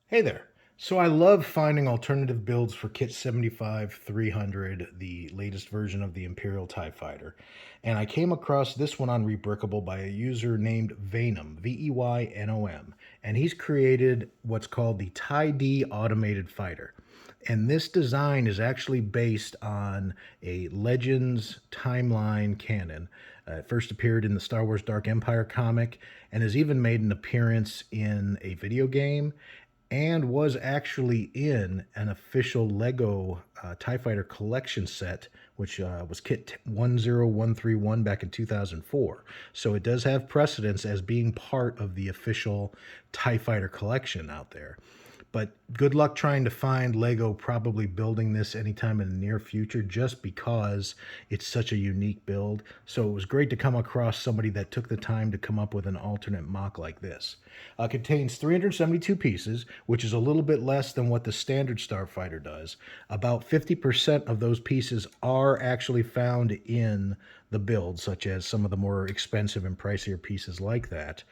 Hey there. So I love finding alternative builds for Kit 75-300, the latest version of the Imperial TIE Fighter. And I came across this one on Rebrickable by a user named Veynom, Veynom. And he's created what's called the TIE-D Automated Fighter. And this design is actually based on a Legends timeline canon. It first appeared in the Star Wars Dark Empire comic and has even made an appearance in a video game and was actually in an official Lego TIE Fighter collection set, which was Kit 10131 back in 2004. So it does have precedence as being part of the official TIE Fighter collection out there. But good luck trying to find Lego probably building this anytime in the near future just because it's such a unique build. So it was great to come across somebody that took the time to come up with an alternate mock like this. Contains 372 pieces, which is a little bit less than what the standard Starfighter does. About 50% of those pieces are actually found in the build, such as some of the more expensive and pricier pieces like that.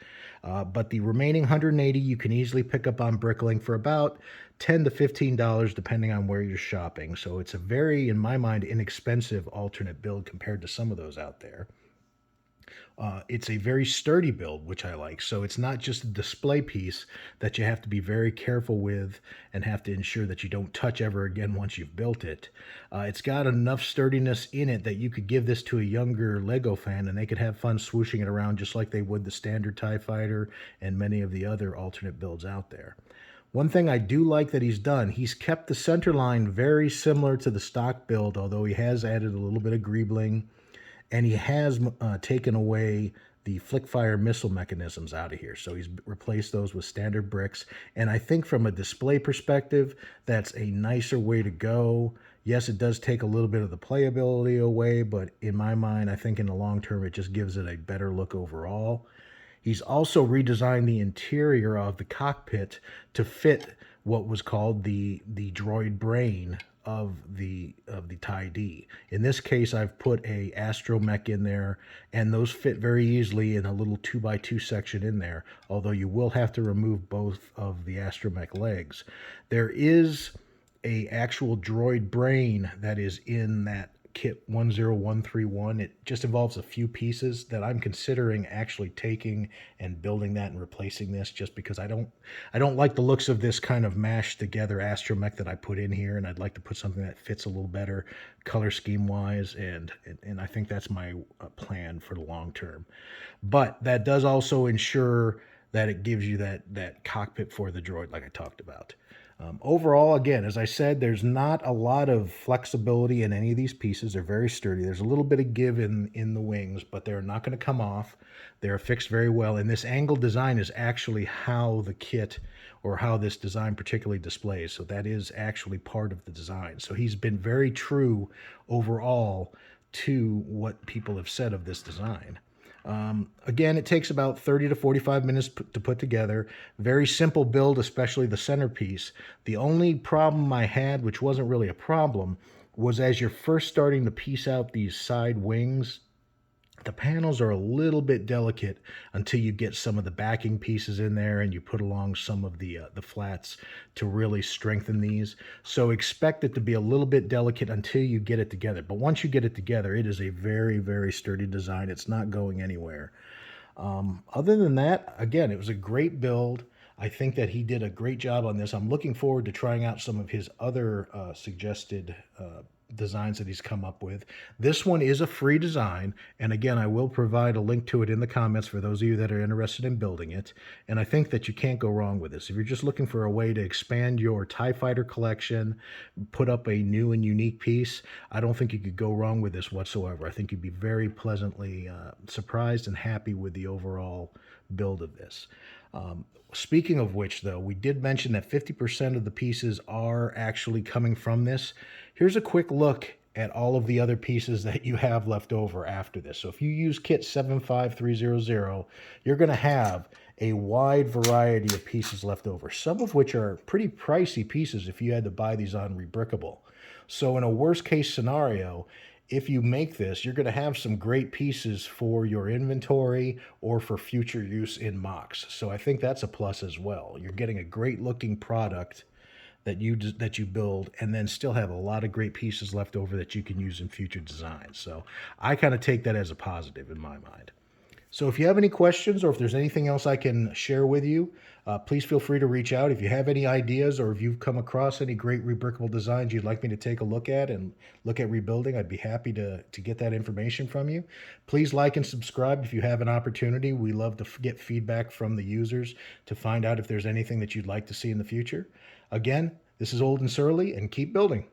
But the remaining 180 you can easily pick up on Bricklink for about $10 to $15, depending on where you're shopping. So it's a very, in my mind, inexpensive alternate build compared to some of those out there. It's a very sturdy build, which I like. So it's not just a display piece that you have to be very careful with and have to ensure that you don't touch ever again once you've built it. It's got enough sturdiness in it that you could give this to a younger Lego fan and they could have fun swooshing it around just like they would the standard TIE Fighter and many of the other alternate builds out there. One thing I do like that he's done, he's kept the center line very similar to the stock build, although he has added a little bit of greebling and he has taken away the flick fire missile mechanisms out of here. So he's replaced those with standard bricks. And I think from a display perspective, that's a nicer way to go. Yes, it does take a little bit of the playability away, but in my mind, I think in the long term, it just gives it a better look overall. He's also redesigned the interior of the cockpit to fit what was called the droid brain of the TIE-D. In this case, I've put a astromech in there, and those fit very easily in a little 2x2 section in there, although you will have to remove both of the astromech legs. There is a actual droid brain that is in that kit 10131. It just involves a few pieces that I'm considering actually taking and building that and replacing this just because I don't like the looks of this kind of mashed together astromech that I put in here, and I'd like to put something that fits a little better color scheme wise, and I think that's my plan for the long term. But that does also ensure that it gives you that cockpit for the droid like I talked about. Overall, again, as I said, there's not a lot of flexibility in any of these pieces. They're very sturdy. There's a little bit of give in the wings, but they're not going to come off. They're fixed very well. And this angle design is actually how the kit or how this design particularly displays. So that is actually part of the design. So he's been very true overall to what people have said of this design. Again, it takes about 30 to 45 minutes to put together. Very simple build, especially the centerpiece. The only problem I had, which wasn't really a problem, was as you're first starting to piece out these side wings, the panels are a little bit delicate until you get some of the backing pieces in there and you put along some of the flats to really strengthen these. So expect it to be a little bit delicate until you get it together. But once you get it together, it is a very, very sturdy design. It's not going anywhere. Other than that, again, it was a great build. I think that he did a great job on this. I'm looking forward to trying out some of his other suggested designs that he's come up with. This one is a free design, and again, I will provide a link to it in the comments for those of you that are interested in building it. And I think that you can't go wrong with this. If you're just looking for a way to expand your TIE Fighter collection, put up a new and unique piece, I don't think you could go wrong with this whatsoever. I think you'd be very pleasantly surprised and happy with the overall build of this. Speaking of which, though, we did mention that 50% of the pieces are actually coming from this. Here's a quick look at all of the other pieces that you have left over after this. So if you use kit 75300, you're going to have a wide variety of pieces left over, some of which are pretty pricey pieces if you had to buy these on Rebrickable. So in a worst case scenario, if you make this, you're going to have some great pieces for your inventory or for future use in mocks. So I think that's a plus as well. You're getting a great looking product that you build, and then still have a lot of great pieces left over that you can use in future designs. So I kind of take that as a positive in my mind. So if you have any questions, or if there's anything else I can share with you, please feel free to reach out. If you have any ideas, or if you've come across any great rebrickable designs you'd like me to take a look at and look at rebuilding, I'd be happy to get that information from you. Please like and subscribe if you have an opportunity. We love to get feedback from the users to find out if there's anything that you'd like to see in the future. Again, this is Old and Surly, and keep building.